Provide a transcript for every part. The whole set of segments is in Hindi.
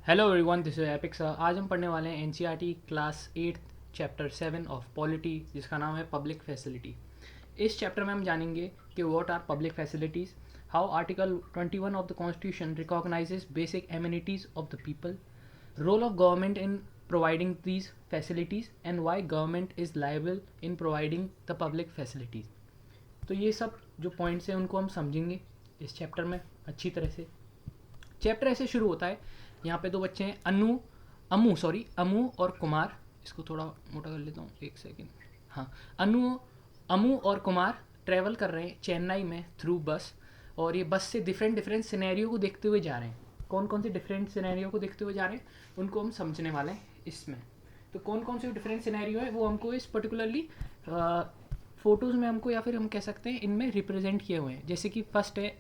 Hello everyone, this is epic sir. आज हम पढ़ने वाले हैं NCERT class 8 chapter 7 of polity, जिसका नाम है पब्लिक फैसिलिटी। इस चैप्टर में हम जानेंगे कि what are public facilities, how article 21 of the constitution recognizes basic amenities of the people, role of government in providing these facilities and why government is liable in providing the public facilities. तो ये सब जो पॉइंट्स हैं उनको हम समझेंगे इस चैप्टर में अच्छी तरह से। चैप्टर ऐसे शुरू होता है, यहाँ पे दो बच्चे हैं, अमू और कुमार। इसको थोड़ा मोटा कर लेता हूँ, एक सेकेंड। हाँ, अमू और कुमार ट्रैवल कर रहे हैं चेन्नई में थ्रू बस, और ये बस से डिफरेंट डिफरेंट सिनेरियो को देखते हुए जा रहे हैं। कौन कौन से डिफरेंट सिनेरियो को देखते हुए जा रहे हैं उनको हम समझने वाले हैं इसमें। तो कौन कौन से डिफरेंट सिनेरियो है वो हमको इस पर्टिकुलरली फ़ोटोज़ में हमको, या फिर हम कह सकते हैं इनमें रिप्रेजेंट किए हुए हैं। जैसे कि फर्स्ट है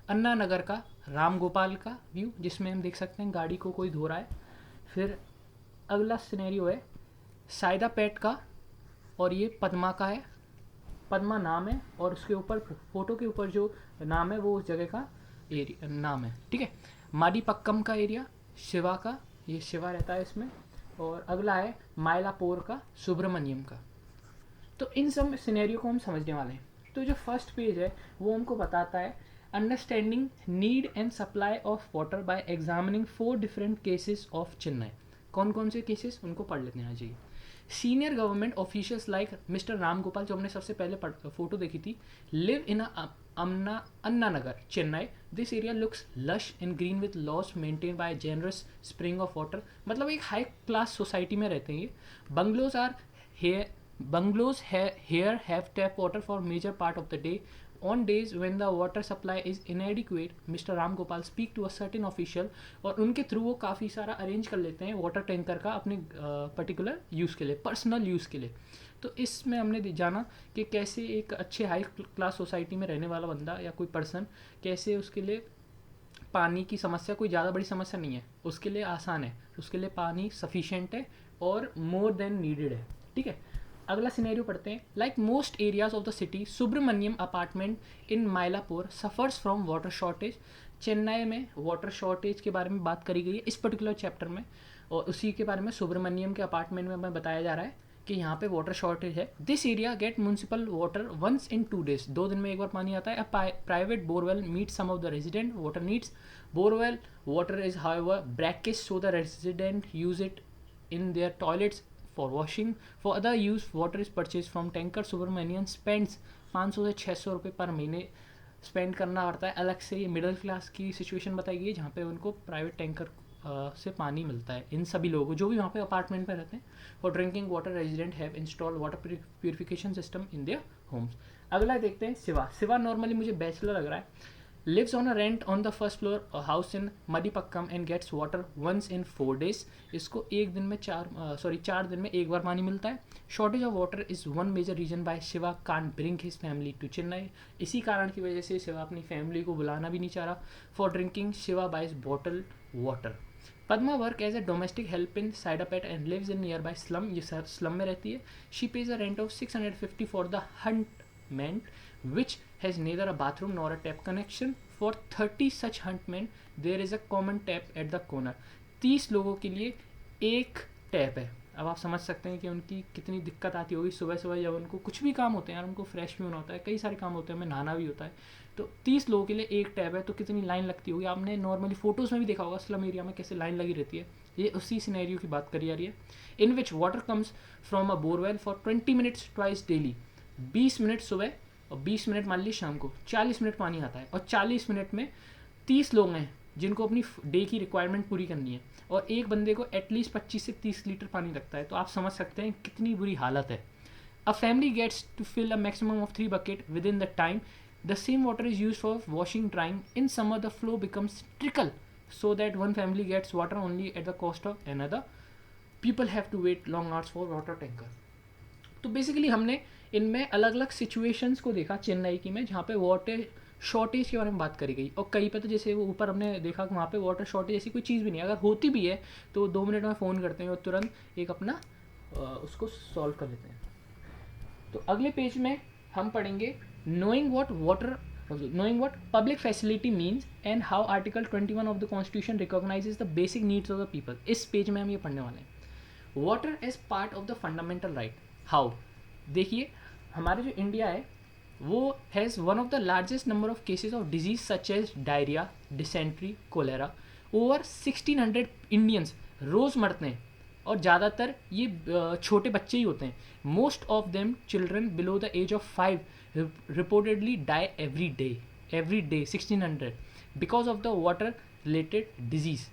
अन्ना नगर का राम गोपाल का व्यू, जिसमें हम देख सकते हैं गाड़ी को कोई धो रहा है। फिर अगला सिनेरियो है सायदा पेट का, और ये पद्मा का है। पद्मा नाम है और उसके ऊपर फोटो के ऊपर जो नाम है वो उस जगह का एरिया नाम है, ठीक है। माडीपक्कम का एरिया शिवा का, ये शिवा रहता है इसमें। और अगला है मायलापोर का सुब्रमण्यम का। तो इन सब सिनेरियो को हम समझने वाले हैं। तो जो फर्स्ट पेज है वो हमको बताता है understanding need and supply of water by examining 4 different cases of Chennai. कौन कौन से केसेस उनको पढ़ लेते हैं। जी, senior government officials like mister Ram Gopal, जो हमने सबसे पहले फोटो देखी थी, live in Anna Nagar Chennai. This area looks lush and green with lawns maintain by generous spring of water. मतलब एक हाई क्लास सोसाइटी में रहते हैं ये। Bungalows are here Bungalows here have tap water for major part of the day. On days when the water supply is inadequate, Mr. Ram Gopal speak to a certain official, और उनके थ्रू वो काफ़ी सारा अरेंज कर लेते हैं वाटर टैंकर का अपने पर्टिकुलर यूज़ के लिए, पर्सनल यूज़ के लिए। तो इसमें हमने जाना कि कैसे एक अच्छे हाई क्लास सोसाइटी में रहने वाला बंदा या कोई पर्सन, कैसे उसके लिए पानी की समस्या कोई ज़्यादा बड़ी समस्या नहीं है, उसके लिए आसान है, उसके लिए पानी सफिशेंट है और मोर देन नीडेड है, ठीक है। अगला सिनेरियो पढ़ते हैं। Like most areas of the city, Subramaniam apartment in Mylapore suffers from water shortage. Chennai में वाटर शॉर्टेज के बारे में बात करी गई है इस पर्टिकुलर चैप्टर में, और उसी के बारे में सुब्रमण्यम के अपार्टमेंट में हमें बताया जा रहा है कि यहाँ पे वाटर शॉर्टेज है। This area get municipal water once in 2 days, 2 दिन में एक बार पानी आता है। Private borewell meet some of the resident water needs. Borewell water is however brackish, so the resident use it in their toilets for washing. For other use, water is purchased from tanker. Subramaniam spends 500 से 600 रुपये पर महीने स्पेंड करना पड़ता है अलग से। ये मिडिल क्लास की सिचुएशन बताई गई है जहाँ पे उनको प्राइवेट टैंकर से पानी मिलता है इन सभी लोगों को जो भी वहाँ पे अपार्टमेंट में रहते हैं। For drinking water resident have install water purification system in their homes. अगला देखते हैं शिवा। शिवा नॉर्मली मुझे बैचलर लग रहा है। lives on a rent on the first floor a house in Madipakkam and gets water once in 4 days. इसको एक दिन में 4 दिन में एक बार पानी मिलता है। Shortage of water is one major reason by Shiva can't bring his family to Chennai. इसी कारण की वजह से शिवा अपनी फैमिली को बुलाना भी नहीं चाह रहा। For drinking Shiva buys bottle water. Padma work as a domestic help in Saidapet and lives in near by slum. ये स्लम में रहती है। She pays a rent of 650 for the hutment which has neither a bathroom nor a tap connection. For 30 such huntmen there is a common tap at the corner. 30 लोगों के लिए एक टैप है। अब आप समझ सकते हैं कि उनकी कितनी दिक्कत आती होगी सुबह सुबह, जब उनको कुछ भी काम होते हैं यार, उनको फ्रेश भी होना होता है, कई सारे काम होते हैं, हमें नहाना भी होता है। तो 30 लोगों के लिए एक टैप है, तो कितनी लाइन लगती होगी। आपने नॉर्मली फ़ोटोज़ में भी देखा होगा स्लम एरिया में कैसे लाइन लगी रहती है। ये उसी सिनेरियो की बात करी जा रही है। In which water comes from a borewell for 20 minutes twice daily. 20 minute सुबह और 20 मिनट मान ली शाम को, 40 मिनट पानी आता है। और 40 मिनट में 30 लोग हैं जिनको अपनी डे की रिक्वायरमेंट पूरी करनी है, और एक बंदे को एटलीस्ट 25 से 30 लीटर पानी लगता है। तो आप समझ सकते हैं कितनी बुरी हालत है। A family gets to fill a maximum of 3 buckets within the time. The same water is use for washing drying. In summer the flow becomes trickle so that one family gets water only at the cost of another. People have to wait long hours for water tanker. तो बेसिकली हमने इनमें अलग अलग सिचुएशंस को देखा चेन्नई की में, जहाँ पे वाटर शॉर्टेज के बारे में बात करी गई। और कहीं पे तो जैसे वो ऊपर हमने देखा कि वहाँ पे वाटर शॉर्टेज ऐसी कोई चीज़ भी नहीं है। अगर होती भी है तो 2 मिनट में फ़ोन करते हैं और तुरंत एक अपना उसको सॉल्व कर लेते हैं। तो अगले पेज में हम पढ़ेंगे knowing what water knowing what public facility means and how article 21 of the constitution recognizes the basic needs of the people. इस पेज में हम ये पढ़ने वाले हैं. Water as part of the fundamental right. How? देखिए हमारे जो इंडिया है वो has one of the largest number of cases of disease such as diarrhoea, dysentery, cholera. Over 1600 Indians रोज़ मरते हैं और ज़्यादातर ये छोटे बच्चे ही होते हैं. Most of them children below the age of 5 reportedly die every day 1600 because of the water related disease.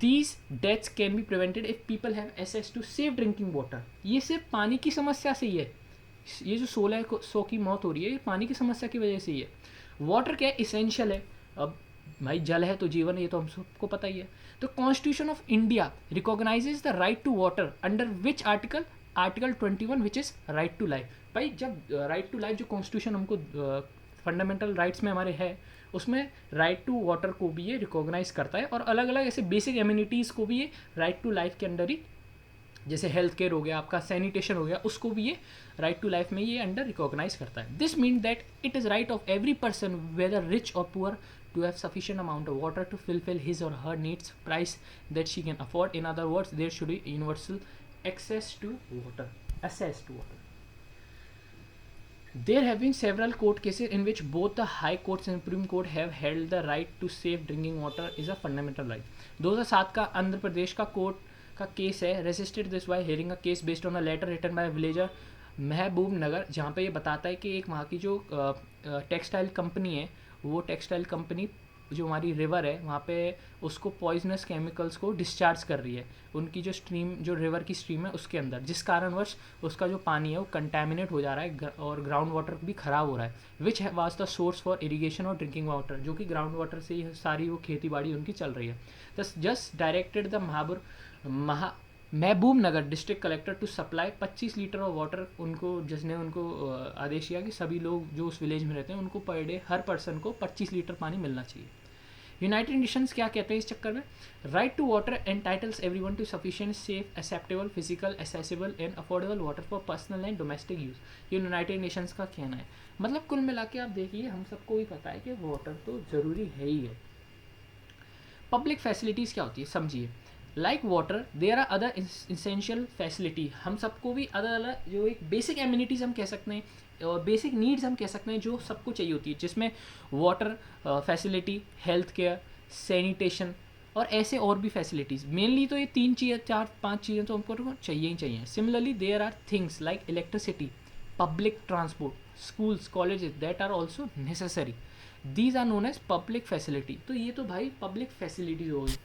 These deaths can be prevented if people have access to safe drinking water. ये सिर्फ पानी की समस्या से ही है. ये जो 1600 की मौत हो रही है ये पानी की समस्या की वजह से ही है. वाटर क्या है? इसेंशियल है. अब भाई जल है तो जीवन है, ये तो हम सबको पता ही है. तो constitution of India recognizes the right to water under which article 21 which is right to life. भाई जब राइट टू लाइफ जो कॉन्स्टिट्यूशन हमको फंडामेंटल राइट्स में हमारे है उसमें राइट टू वाटर को भी ये रिकॉग्नाइज करता है और अलग अलग ऐसे बेसिक एम्यूनिटीज़ को भी ये राइट टू लाइफ के अंडर ही, जैसे हेल्थ केयर हो गया, आपका सैनिटेशन हो गया, उसको भी ये राइट टू लाइफ में ये अंडर रिकॉग्नाइज करता है. This mean that it is right of every person whether rich और poor to have sufficient amount of water to fulfill his or her needs price that she can afford. In other words, there should be universal access to water. There have been several court cases in which both the High Courts and Supreme Court have held the right to safe drinking water is a fundamental right. 2007 का आंध्र प्रदेश का कोर्ट का केस है. Resisted this by hearing a case based on a letter written by a villager महबूब नगर, जहाँ पे ये बताता है कि एक वहाँ की जो टेक्सटाइल कंपनी है वो टेक्सटाइल कंपनी जो हमारी रिवर है वहाँ पे उसको पॉइजनस केमिकल्स को डिस्चार्ज कर रही है उनकी जो स्ट्रीम, जो रिवर की स्ट्रीम है उसके अंदर, जिस कारणवश उसका जो पानी है वो कंटेमिनेट हो जा रहा है और ग्राउंड वाटर भी ख़राब हो रहा है. Which was the source for irrigation और ड्रिंकिंग वाटर, जो कि ग्राउंड वाटर से ही सारी वो खेती बाड़ी उनकी चल रही है. Just directed the Mahbub Nagar district collector to supply 25 litre of water उनको, जिसने उनको आदेश किया कि सभी लोग जो उस विलेज में रहते हैं उनको पर डे हर पर्सन को 25 लीटर पानी मिलना चाहिए. यूनाइटेड नेशंस क्या कहते हैं इस चक्कर में? Right to water entitles everyone to sufficient, safe, acceptable, physical, accessible and affordable water for personal and domestic use. ये यूनाइटेड नेशंस का कहना है. मतलब कुल मिला के आप देखिए हम सबको भी पता है कि वाटर तो ज़रूरी है ही है. पब्लिक फैसिलिटीज़ क्या होती है समझिए. Like water there are other essential facility. हम सबको भी अलग अलग जो एक बेसिक एम्यूनिटीज़ हम कह सकते हैं और बेसिक नीड्स हम कह सकते हैं जो सबको चाहिए होती है, जिसमें water facility, health care, sanitation और ऐसे और भी फैसिलिटीज़. मेनली तो ये 3 चीज़ें, 4-5 चीज़ें तो हमको चाहिए ही चाहिए. Similarly there are things like electricity, public transport, schools, colleges that are also necessary. These are known as public facility. तो ये तो भाई पब्लिक फैसिलिटीज़ हो गई.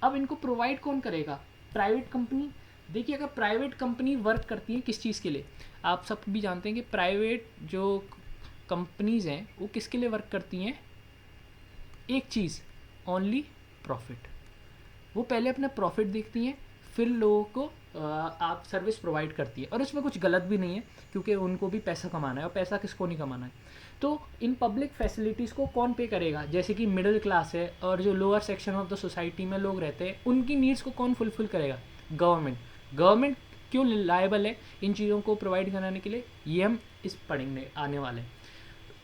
अब इनको प्रोवाइड कौन करेगा? Private company. देखिए अगर प्राइवेट कंपनी वर्क करती है किस चीज़ के लिए, आप सब भी जानते हैं कि प्राइवेट जो कंपनीज़ हैं वो किसके लिए वर्क करती हैं? एक चीज़, ओनली प्रॉफिट. वो पहले अपना प्रॉफिट देखती हैं फिर लोगों को आप सर्विस प्रोवाइड करती है. और उसमें कुछ गलत भी नहीं है क्योंकि उनको भी पैसा कमाना है और पैसा किसको नहीं कमाना है. तो इन पब्लिक फैसिलिटीज़ को कौन पे करेगा? जैसे कि मिडिल क्लास है और जो lower section of the society में लोग रहते हैं उनकी नीड्स को कौन फुलफिल करेगा? गवर्नमेंट. गवर्नमेंट क्यों लायबल है इन चीज़ों को प्रोवाइड कराने के लिए? ये हम इस पढ़ेंगे आने वाले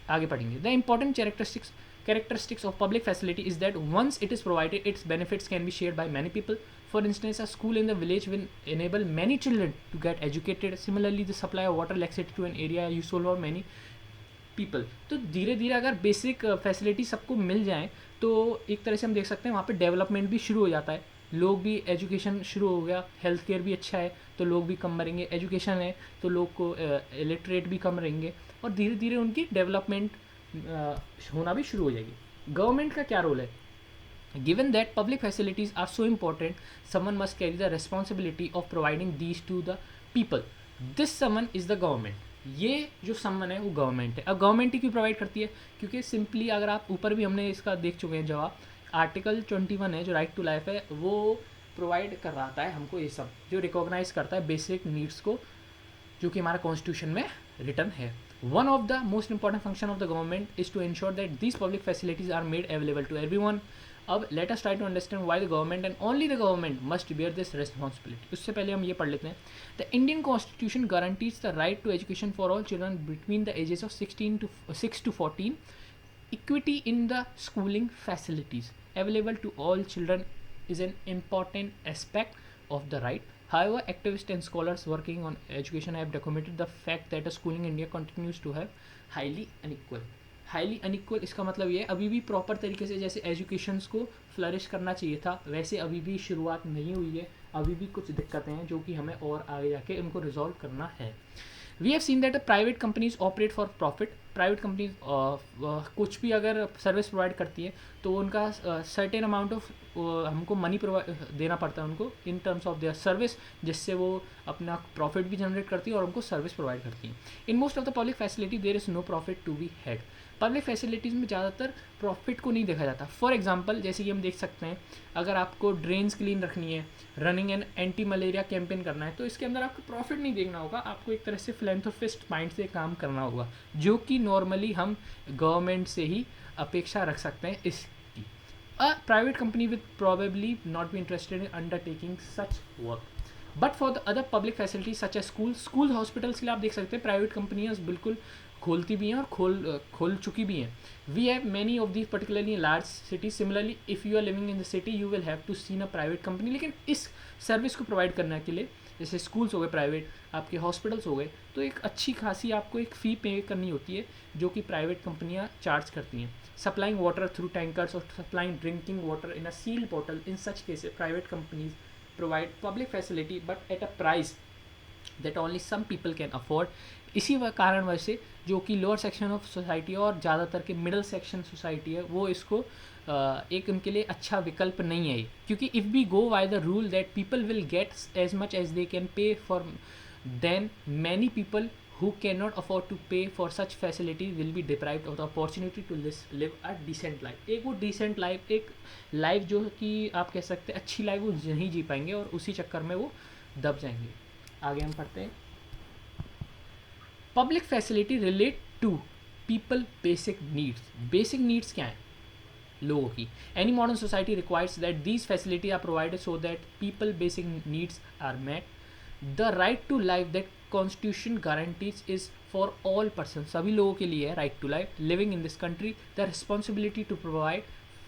आगे पढ़ेंगे. The important characteristics of public facility is that once it is provided, its benefits can be shared by many people. For instance, a school in the village will enable many children to get educated. Similarly, the supply of water, electricity to an area useful for many people. तो धीरे धीरे अगर बेसिक फैसिलिटी सबको मिल जाए तो एक तरह से हम देख सकते हैं वहाँ पे डेवलपमेंट भी शुरू हो जाता है. लोग भी, एजुकेशन शुरू हो गया, हेल्थ केयर भी अच्छा है तो लोग भी कम मरेंगे, एजुकेशन है तो लोग को इलिटरेट भी कम रहेंगे और धीरे धीरे उनकी डेवलपमेंट होना भी शुरू हो जाएगी. गवर्नमेंट का क्या रोल है? Given that public facilities are so important, someone must carry the responsibility of providing these to the people. This someone is the government. ये जो someone है वो गवर्नमेंट है. अब गवर्नमेंट ही क्यों प्रोवाइड करती है? क्योंकि सिंपली अगर आप ऊपर भी हमने इसका देख चुके हैं जवाब, आर्टिकल 21 है जो राइट टू लाइफ है वो प्रोवाइड कर रहा है हमको ये सब, जो रिकॉग्नाइज करता है बेसिक नीड्स को जो कि हमारा कॉन्स्टिट्यूशन में रिटर्न है. One of the most important function of the government is to ensure that these public facilities are made available to everyone. अब let us try to understand why the government and only the government must bear this responsibility. उससे पहले हम ये पढ़ लेते हैं. The Indian Constitution guarantees the right to education for all children between the ages of 6 to 14. equity in the schooling facilities available to all children is an important aspect of the right. However, activists and scholars working on education have documented the fact that the schooling in India continues to have highly unequal इसका मतलब ये है अभी भी प्रॉपर तरीके से जैसे एजुकेशंस को फ्लरिश करना चाहिए था वैसे अभी भी शुरुआत नहीं हुई है, अभी भी कुछ दिक्कतें हैं जो कि हमें और आगे जाके इनको रिजॉल्व करना है. We have seen that private companies operate for profit. Private companies कुछ भी अगर सर्विस प्रोवाइड करती है तो उनका सर्टेन अमाउंट ऑफ हमको मनी देना पड़ता है उनको in terms of their service, जिससे वो अपना प्रॉफिट भी जनरेट करती है और उनको सर्विस प्रोवाइड करती है. In most of the public facility there is no profit to be had. Public facilities में ज़्यादातर प्रॉफिट को नहीं देखा जाता. फॉर एग्जांपल जैसे कि हम देख सकते हैं अगर आपको ड्रेन्स क्लीन रखनी है, running and anti malaria campaign करना है, तो इसके अंदर आपको प्रॉफिट नहीं देखना होगा, आपको एक तरह से फिलैंथ्रोपिस्ट माइंड से काम करना होगा, जो कि नॉर्मली हम गवर्नमेंट से ही अपेक्षा रख सकते हैं इसकी. A private company with probably not be interested in undertaking such work. But for the other public facilities such as school hospitals के लिए आप देख सकते हैं प्राइवेट कंपनियाँ बिल्कुल खोलती भी हैं और खोल चुकी भी हैं. We have many of these particularly in large city. Similarly if you are living in the city you will have to seen a private company. लेकिन इस सर्विस को प्रोवाइड करने के लिए जैसे स्कूल्स हो गए प्राइवेट, आपके हॉस्पिटल्स हो गए, तो एक अच्छी खासी आपको एक फ़ी पे करनी होती है जो कि प्राइवेट कंपनियाँ चार्ज करती हैं. सप्लाइंग वाटर थ्रू टैंकर्स और supplying drinking water in a sealed bottle. In such cases private companies provide public facility but at a price that only some people can afford. इसी कारणवश से जो कि लोअर सेक्शन ऑफ सोसाइटी और ज़्यादातर के मिडिल सेक्शन सोसाइटी है वो इसको एक उनके लिए अच्छा विकल्प नहीं है, क्योंकि if we go by the rule that people will get as much as they can pay for, then many people who cannot afford to pay for such facilities will be deprived of the opportunity to live a decent life. एक वो decent life, एक लाइफ जो कि आप कह सकते हैं अच्छी लाइफ वो नहीं जी पाएंगे और उसी चक्कर में वो दब जाएंगे. आगे हम पढ़ते हैं. Public facility relate to people basic needs. Basic needs क्या हैं लोगों की? Any modern society requires that these facility are provided so that people basic needs are met. The right to life that constitution guarantees is for all person. सभी लोगों के लिए है right to life living in this country. The responsibility to provide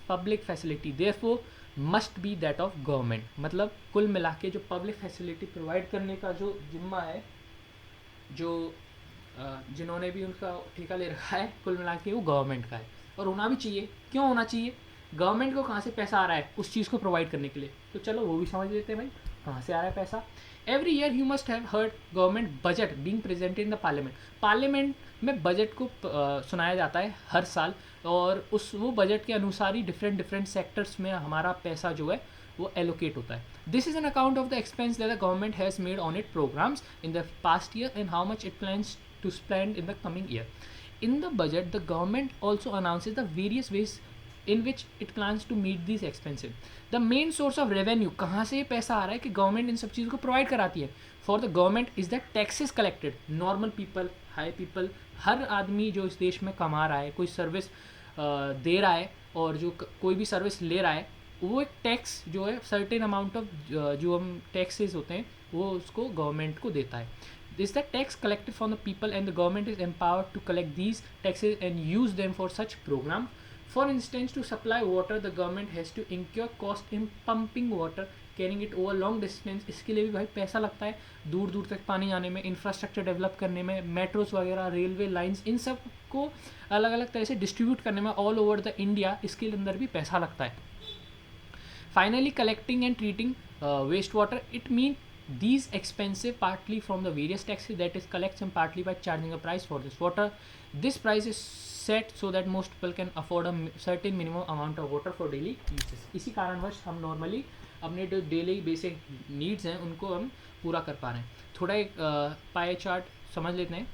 public facility therefore must be that of government. मतलब कुल मिला के जो पब्लिक फैसिलिटी प्रोवाइड करने का जो जिम्मा है, जो जिन्होंने भी उनका ठेका ले रखा है, कुल मिला के वो गवर्नमेंट का है और होना भी चाहिए. क्यों होना चाहिए? गवर्नमेंट को कहाँ से पैसा आ रहा है उस चीज़ को प्रोवाइड करने के लिए, तो चलो वो भी समझ लेते हैं भाई कहाँ से आ रहा है पैसा. Every year you must have heard government budget being presented in the parliament. Parliament में बजट को सुनाया जाता है हर साल और वो बजट के अनुसार ही डिफरेंट सेक्टर्स में हमारा पैसा जो है वो एलोकेट होता है. This is an account of the expense that the government has made on it programs in the past year and how much it plans to spend in the coming year. In the budget, the government also announces the various ways in which it plans to meet these expenses. The main source of revenue, कहाँ से ये पैसा आ रहा है कि गवर्नमेंट इन सब चीज़ों को प्रोवाइड कराती है for the government is the taxes collected. Normal people, high people, हर आदमी जो इस देश में कमा रहा है, कोई सर्विस दे रहा है और जो कोई भी सर्विस ले रहा है, वो एक टैक्स जो है सर्टेन अमाउंट ऑफ जो हम टैक्सेस होते हैं वो उसको गवर्नमेंट को देता है. This is the tax collected from the people and the government is empowered to collect these taxes and use them for such program. For instance, to supply water, the government has to incur cost in pumping water, carrying it over long distance. इसके लिए भी भाई पैसा लगता है दूर दूर तक पानी जाने में, इंफ्रास्ट्रक्चर डेवलप करने में, मेट्रोस वगैरह, रेलवे लाइंस, इन सब को अलग अलग तरह से डिस्ट्रीब्यूट करने में ऑल ओवर द इंडिया, इसके अंदर भी पैसा लगता है. Finally collecting and treating waste water. It mean these expensive partly from the various taxes that is collects and partly by charging a price for this water. This price is set so that most people can afford a certain minimum amount of water for daily uses. इसी कारणवश हम नॉर्मली अपने जो डेली बेसिक नीड्स हैं उनको हम पूरा कर पा रहे हैं. थोड़ा एक पाई चार्ट समझ लेते हैं.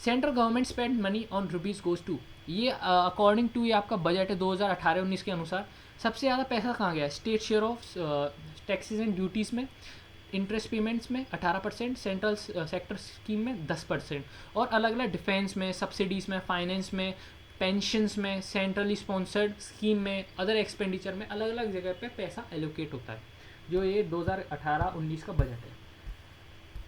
Central government spend money on rupees goes to. ये अकॉर्डिंग टू ये आपका बजट है 2018-19 के अनुसार. सबसे ज़्यादा पैसा कहाँ गया? State share of taxes and duties में, इंटरेस्ट पेमेंट्स में 18%, सेंट्रल सेक्टर स्कीम में 10% और अलग अलग डिफेंस में, सब्सिडीज़ में, फाइनेंस में, पेंशन्स में, सेंट्रली स्पॉन्सर्ड स्कीम में, अदर एक्सपेंडिचर में अलग अलग जगह पे पैसा एलोकेट होता है, जो ये 2018-19 का बजट है.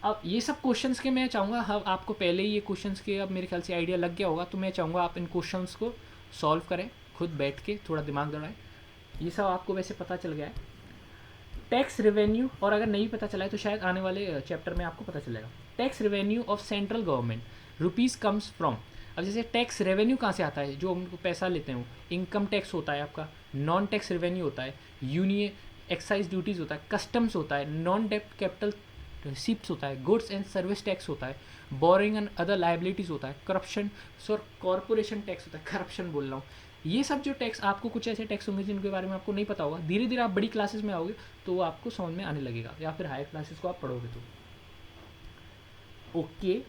अब ये सब क्वेश्चंस के मैं चाहूँगा, अब आपको पहले ही ये क्वेश्चंस के अब मेरे ख्याल से आइडिया लग गया होगा, तो मैं चाहूँगा आप इन क्वेश्चंस को सॉल्व करें, खुद बैठ के थोड़ा दिमाग दौड़ाएं। ये सब आपको वैसे पता चल गया है। टैक्स रेवेन्यू, और अगर नहीं पता चला है तो शायद आने वाले चैप्टर में आपको पता चलेगा। Tax revenue of central government rupees comes from. अब जैसे टैक्स रेवेन्यू कहाँ से आता है, जो उनको पैसा लेते हैं वो इनकम टैक्स होता है आपका, नॉन टैक्स रेवेन्यू होता है, यूनियन एक्साइज ड्यूटीज़ होता है, कस्टम्स होता है, नॉन डेप्ट कैपिटल रिसिप्ट्स होता है, गुड्स एंड सर्विस टैक्स होता है, बोरिंग एंड अदर लाइबिलिटीज़ होता है, करप्शन और कॉरपोरेशन टैक्स होता है, करप्शन बोल रहा हूँ। ये सब जो टैक्स, आपको कुछ ऐसे टैक्स होंगे जिनके बारे में आपको नहीं पता होगा, धीरे धीरे आप बड़ी क्लासेस में आओगे तो वो आपको समझ में आने लगेगा, या फिर हायर क्लासेस को आप पढ़ोगे तो। ओके,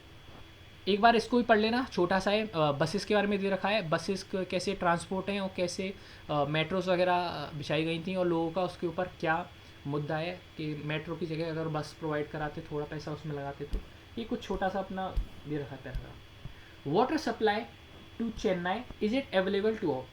एक बार इसको भी पढ़ लेना, छोटा सा है। बसेस के बारे में दे रखा है, बसेस कैसे ट्रांसपोर्ट हैं और कैसे मेट्रोस वगैरह बिछाई गई थी और लोगों का उसके ऊपर क्या मुद्दा है कि मेट्रो की जगह अगर बस प्रोवाइड कराते, थोड़ा पैसा उसमें लगाते तो। ये कुछ छोटा सा अपना दे रखा है paragraph. Water supply to Chennai, is it available to all.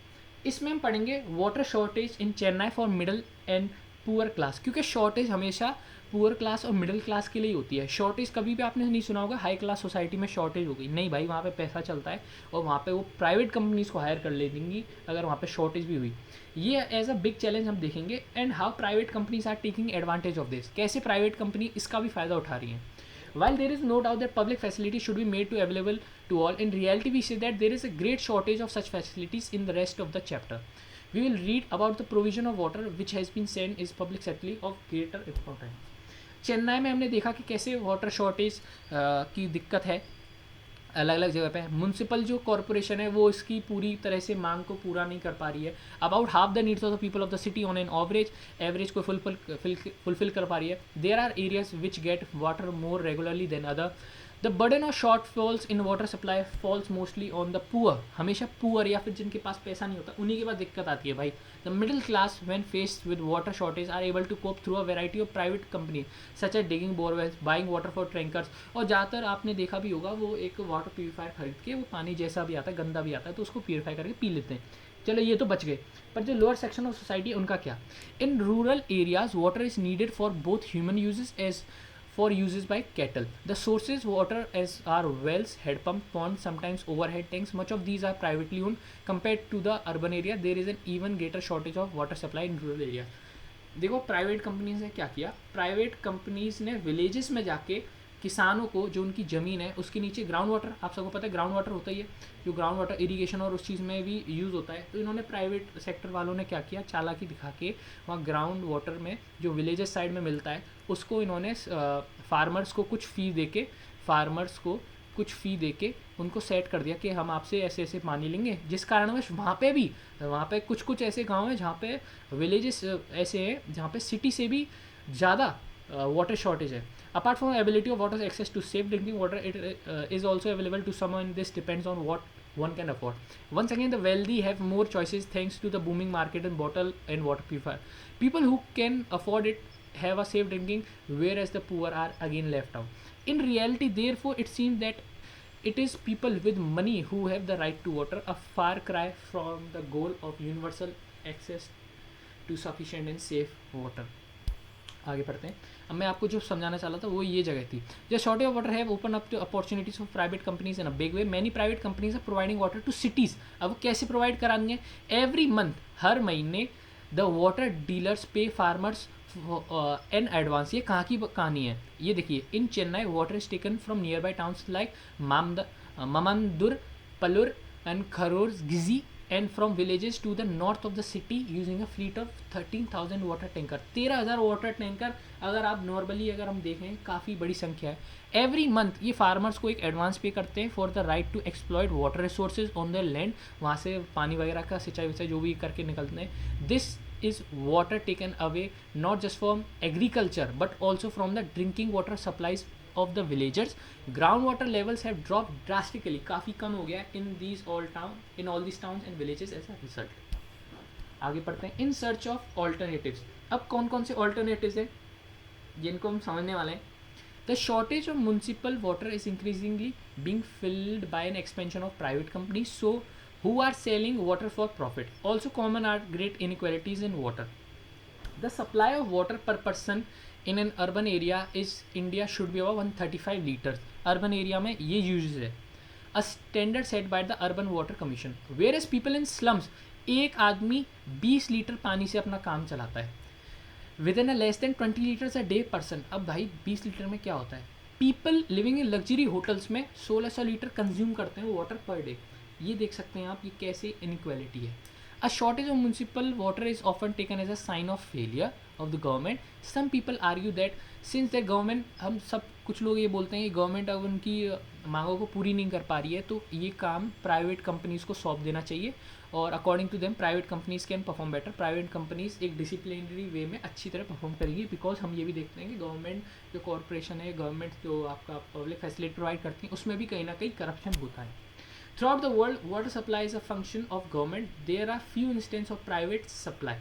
इसमें हम पढ़ेंगे water shortage in Chennai for middle and poor class, क्योंकि शॉर्टेज हमेशा पुअर क्लास और मिडिल क्लास के लिए ही होती है। शॉर्टेज कभी भी आपने नहीं सुना होगा हाई क्लास सोसाइटी में शॉर्टेज हो गई, नहीं भाई, वहाँ पे पैसा चलता है और वहाँ पे वो प्राइवेट कंपनीज को हायर कर ले देंगी अगर वहाँ पे शॉर्टेज भी हुई। ये एज अ बिग चैलेंज हम देखेंगे, and how private companies are taking advantage of this, कैसे प्राइवेट कंपनी इसका भी फ़ायदा उठा रही हैं। While there is no doubt that public facilities should be made to available to all, in reality we say that there is a great shortage of such facilities in the rest of the chapter. We will read about the provision of water which has been said is public sector of greater importance. Chennai में हमने देखा कि कैसे वाटर शॉर्टेज की दिक्कत है अलग अलग जगह पे। म्यूनसिपल जो कॉरपोरेशन है वो इसकी पूरी तरह से मांग को पूरा नहीं कर पा रही है। About half the needs of the people of the city on an average को फुलफिल कर पा रही है। There are areas which get water more regularly than other. The burden of short falls in water supply falls mostly on the poor, हमेशा पुअर या फिर जिनके पास पैसा नहीं होता उन्हीं के पास दिक्कत आती है भाई। The middle class when faced with water shortage are able to cope through a variety of private company such as digging borewells, buying water for tankers, और ज़्यादातर आपने देखा भी होगा वो एक वाटर प्यूरीफायर खरीद के वो पानी जैसा भी आता है, गंदा भी आता है, तो उसको प्यूरीफाई करके पी लेते हैं। चलो ये तो बच गए, पर जो लोअर सेक्शन ऑफ सोसाइटी उनका क्या। In rural areas water is needed for both human uses as for uses by cattle. The sources water as are wells, head pump, ponds, sometimes overhead tanks. Much of these are privately owned. Compared to the urban area, there is an even greater shortage of water supply in rural area. देखो प्राइवेट कंपनीज ने क्या किया, प्राइवेट कंपनीज ने विलेजेस में जाके किसानों को जो उनकी ज़मीन है उसके नीचे ग्राउंड वाटर, आप सबको पता है ग्राउंड वाटर होता ही है, जो ग्राउंड वाटर इरिगेशन और उस चीज़ में भी यूज़ होता है। तो इन्होंने प्राइवेट सेक्टर वालों ने क्या किया, चालाकी दिखा के वहाँ ग्राउंड वाटर में जो विलेजेस साइड में मिलता है उसको इन्होंने फार्मर्स को कुछ फ़ी दे के उनको सेट कर दिया कि हम आपसे ऐसे ऐसे पानी लेंगे। जिस कारणवश वहाँ पे कुछ ऐसे गांव हैं जहाँ पे विलेजेस ऐसे हैं जहाँ पे सिटी से भी ज़्यादा वाटर शॉर्टेज है। Apart from the ability of water access to safe drinking water, it is also available to someone. This depends on what one can afford. Once again, the wealthy have more choices thanks to the booming market in bottle and water purifier. People who can afford it have a safe drinking, whereas the poor are again left out. In reality, therefore, it seems that it is people with money who have the right to water, a far cry from the goal of universal access to sufficient and safe water. आगे पढ़ते हैं। अब मैं आपको जो समझाना चाह रहा था वो ये जगह थी, the shortage of water have open up to opportunities for private companies in a big way. Many private companies are providing water to cities. अब वो कैसे प्रोवाइड कराएंगे, एवरी मंथ, हर महीने the water dealers pay farmers in advance. ये कहाँ की कहानी है, ये देखिए, in Chennai water is taken from near by towns like Mamandur, Palur and Karungizhi and from villages to the north of the city using a fleet of 13,000 water tanker. 13,000 water tanker अगर आप नॉर्मली अगर हम देखें काफ़ी बड़ी संख्या है। एवरी मंथ ये फार्मर्स को एक एडवांस पे करते हैं for the right to exploit water resources on their land, वहाँ से पानी वगैरह का सिंचाई विचाई जो भी करके निकलते हैं। This is water taken away not just from agriculture but also from the drinking water supplies of the villagers. Groundwater levels have dropped drastically, काफ़ी कम हो गया in all these towns and villages as a result. आगे पढ़ते हैं, in search of alternatives। अब कौन कौन से alternatives हैं जिनको हम समझने वाले हैं। The shortage of municipal water is increasingly being filled by an expansion of private companies, so who are selling water for profit. Also common are great inequalities in water. The supply of water per person in an urban area is India should be about 135 liters। Urban area में ये यूज है। A standard set by the urban water commission, whereas people in slums, एक आदमी 20 लीटर पानी से अपना काम चलाता है, with in a less than 20 litres a day person. अब भाई 20 लीटर में क्या होता है, people living in luxury hotels में 1600 लीटर कंज्यूम करते हैं वाटर पर डे। ये देख सकते हैं आप, ये कैसे इनइक्वालिटी है। A shortage of municipal water is often taken as a sign of failure of the government. Some people argue that since the government, हम सब कुछ लोग ये बोलते हैं कि गवर्नमेंट अब उनकी मांगों को पूरी नहीं कर पा रही है, तो ये काम प्राइवेट कंपनीज़ को सौंप देना चाहिए, और according to them private companies can perform better. Private companies एक डिसिप्लिनरी वे में अच्छी तरह परफॉर्म करेंगी, बिकॉज हम ये भी देखते हैं कि गवर्नमेंट जो कॉरपोरेशन है, गवर्नमेंट जो आपका पब्लिक फैसिलिटी प्रोवाइड करती है, उसमें भी कहीं ना कहीं करप्शन होता है। Throughout the world, water supply is a function of government. There are few instances of private supply.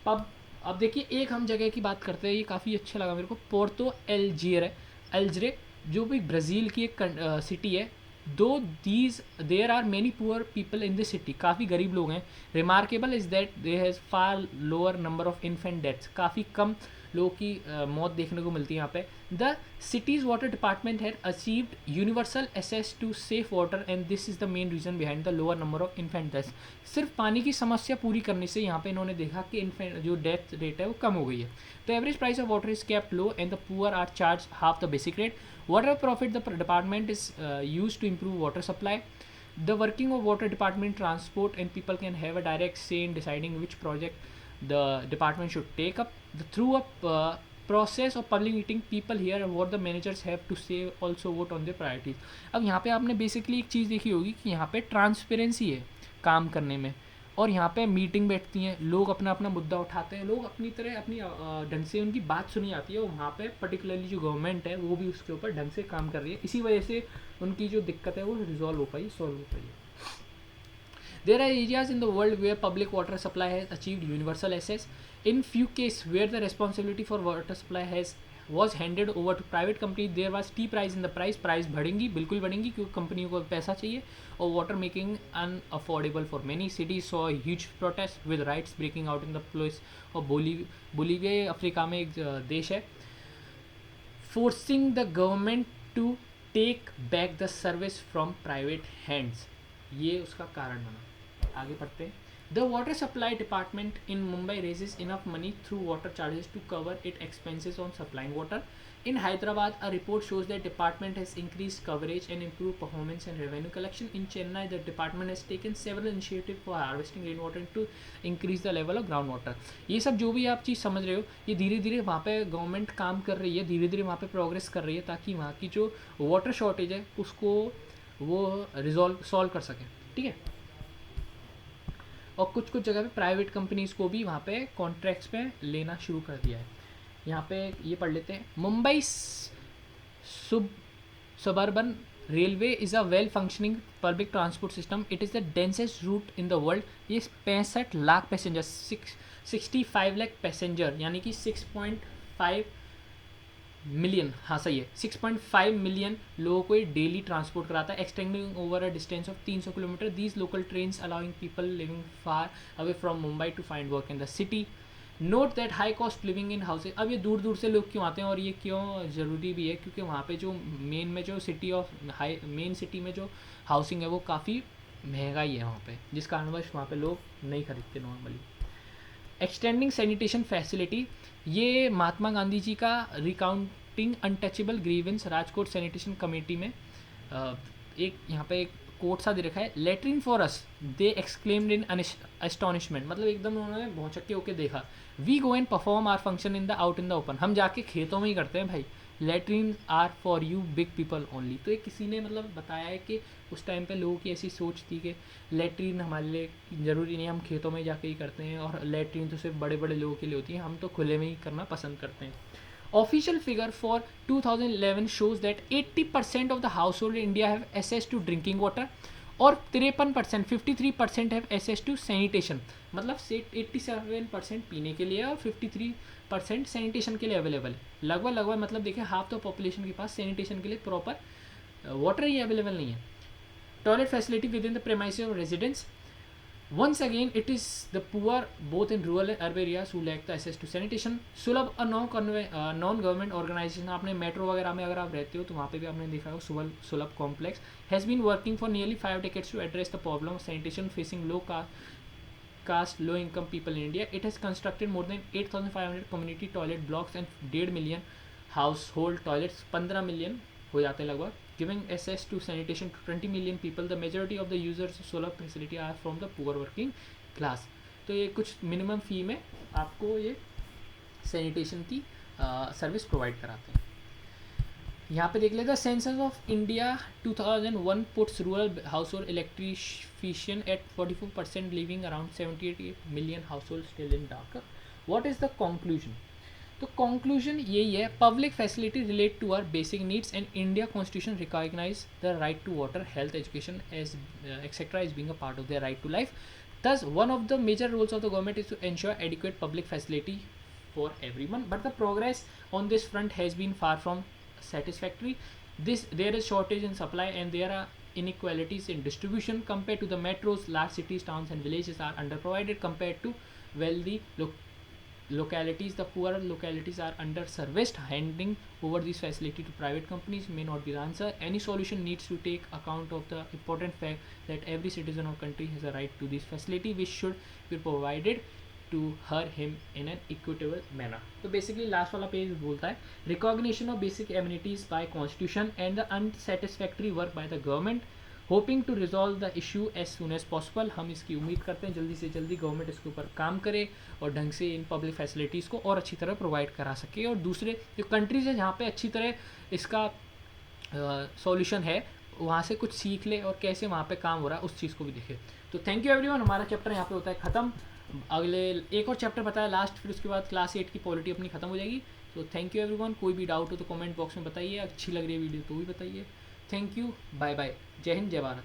अब देखिए, एक हम जगह की बात करते हैं, ये काफ़ी अच्छा लगा मेरे को। पोर्तो एल्जरे, जो भी ब्राज़ील की एक सिटी है। Though there are many poor people in this city, काफ़ी गरीब लोग हैं। Remarkable is that they has far lower number of infant deaths, काफ़ी कम लोगों की मौत देखने को मिलती है यहाँ पे। The city's water department had achieved universal access to safe water and this is the main reason behind the lower number of infant deaths. सिर्फ पानी की समस्या पूरी करने से यहाँ पे इन्होंने देखा कि इन्फेंट जो डेथ रेट है वो कम हो गई है। The average price of water is kept low and the poor are charge half the basic rate. Whatever profit the department is used to improve water supply. The working of water department transport and people can have a direct say in deciding which project the department should take up. Through a process of public meeting, people hear what the managers have to say, also vote on their priorities. अब यहाँ पे आपने बेसिकली एक चीज़ देखी होगी कि यहाँ पे ट्रांसपेरेंसी है काम करने में, और यहाँ पे मीटिंग बैठती हैं, लोग अपना अपना मुद्दा उठाते हैं, लोग अपनी तरह अपनी ढंग से उनकी बात सुनी जाती है, और वहाँ पे पर्टिकुलरली जो गवर्नमेंट है वो भी उसके ऊपर ढंग से काम कर रही है। इसी वजह से उनकी जो दिक्कत है वो सॉल्व हो पाई है। There are areas in the world where public water supply has achieved universal access. In few cases where the responsibility for water supply was handed over to private company, there was steep rise in the price बढ़ेंगी, बिल्कुल बढ़ेंगी, क्योंकि कंपनियों को पैसा चाहिए, और water making unaffordable for many cities saw a huge protest with riots breaking out in the place of Bolivia, Africa में एक देश है, forcing the government to take back the service from private hands. ये उसका कारण बना। आगे पढ़ते हैं। The water supply department in Mumbai raises enough money through water charges to cover its expenses on supplying water. In Hyderabad, a report shows that department has increased coverage and improved performance and revenue collection. In Chennai, the department has taken several initiatives for harvesting rainwater to increase the level of groundwater. ये सब जो भी आप चीज़ समझ रहे हो, ये धीरे धीरे वहाँ पे गवर्नमेंट काम कर रही है, धीरे धीरे वहाँ पे प्रोग्रेस कर रही है, ताकि वहाँ की जो वाटर शॉर्टेज है उसको वो सॉल्व कर सकें। ठीक है, और कुछ कुछ जगह पे प्राइवेट कंपनीज़ को भी वहाँ पे कॉन्ट्रैक्ट्स पे लेना शुरू कर दिया है। यहाँ पे ये पढ़ लेते हैं। Mumbai suburban railway is a well functioning public transport system. It is the densest route in the world. ये 65 लाख पैसेंजर, 65 लाख पैसेंजर, यानी कि 6.5 मिलियन, हाँ सही है, 6.5 मिलियन लोगों को ये डेली ट्रांसपोर्ट कराता है, extending over a distance of 300 kilometre. These local trains allowing people living far away from Mumbai to find work in the city. Note that high cost living in houses. अब ये दूर दूर से लोग क्यों आते हैं, और ये क्यों ज़रूरी भी है, क्योंकि वहाँ पे जो मेन सिटी में जो हाउसिंग है वो काफ़ी महंगाई है वहाँ पे, जिस कारणवश वहाँ पे लोग नहीं खरीदते नॉर्मली। एक्सटेंडिंग सैनिटेशन फैसिलिटी, ये महात्मा गांधी जी का recounting untouchable grievance Rajkot sanitation committee में एक यहाँ पे एक कोट सा दे रखा है। Latrine for us they exclaimed in astonishment, मतलब एकदम उन्होंने भौचक्के होकर देखा। We go and perform our function in the out in the open, हम जाके खेतों में ही करते हैं भाई। Latrine are for you big people only, तो ये किसी ने मतलब बताया है कि उस टाइम पे लोगों की ऐसी सोच थी कि लेटरिन हमारे लिए ज़रूरी नहीं, हम खेतों में जाके ही करते हैं, और लेटरिन तो सिर्फ बड़े बड़े लोगों के लिए होती है, हम तो खुले में ही करना पसंद करते हैं। Official figure for 2011 shows that 80% of the household in India have access to drinking water, और 53%, 53% have access to sanitation, मतलब 87% पीने के लिए और 53% सैनिटेशन के लिए अवेलेबल है। लगभग मतलब देखिए हाफ तो पॉपुलेशन के पास सैनिटेशन के लिए प्रॉपर वाटर ही अवेलेबल नहीं है। Toilet facility with in the premises of residence, Once again, it is the poor, both in rural and urban areas, who lack the access to sanitation. सुलभ नॉन गवर्नमेंट ऑर्गेनाइजेशन, आपने मेट्रो वगैरह में अगर आप रहते हो तो वहाँ पे भी आपने देखा होगा Sulabh complex has been working for nearly 5 decades to address the problem of sanitation facing low caste low income people in India. It has constructed more than 8,500 community toilet blocks and 1.5 million household toilets, 15 million हो जाते हैं लगभग, giving access to sanitation to 20 million people. The majority of the users of solar facility are from the poor working class. तो ये कुछ मिनिमम फ़ी में आपको ये सैनिटेशन की सर्विस प्रोवाइड कराते हैं. यहाँ पे देख लेते हैं. Census of India 2001 puts rural house hold electrification at 44%, leaving around 78 million house hold still in dark. What is the conclusion? तो कंक्लूजन यही है, public facility relate to our basic needs and India constitution recognise the right to water, health, education as etcetera as being a part of their right to life. Thus, one of the major roles of the government is to ensure adequate public facility for everyone. But the progress on this front has been far from satisfactory. There is shortage in supply and there are inequalities in distribution. Compared to the metros, large cities, towns and villages are underprovided. Compared to wealthy localities, the poorer localities are underserviced. Handing over this facility to private companies may not be the answer. Any solution needs to take account of the important fact that every citizen of country has a right to this facility, which should be provided to her him in an equitable manner. तो बेसिकली लास्ट वाला पेज बोलता है recognition of basic amenities by constitution and the unsatisfactory work by the government, hoping to resolve the issue as soon as possible. हम इसकी उम्मीद करते हैं जल्दी से जल्दी गवर्नमेंट इसके ऊपर काम करे और ढंग से इन पब्लिक फैसिलिटीज़ को और अच्छी तरह प्रोवाइड करा सके, और दूसरे जो कंट्रीज़ है जहाँ पे अच्छी तरह इसका सॉल्यूशन है वहाँ से कुछ सीख ले और कैसे वहाँ पे काम हो रहा है उस चीज़ को भी देखे. तो थैंक यू एवरीवन. हमारा चैप्टर यहाँ पे होता है ख़त्म. अगले एक और चैप्टर बताया लास्ट, फिर उसके बाद क्लास 8 की पॉलिटी अपनी ख़त्म हो जाएगी. तो थैंक यू एवरीवन. कोई भी डाउट हो तो कमेंट बॉक्स में बताइए. अच्छी लग रही है वीडियो तो भी बताइए. Thank you. Bye bye. जय हिंद, जय भारत.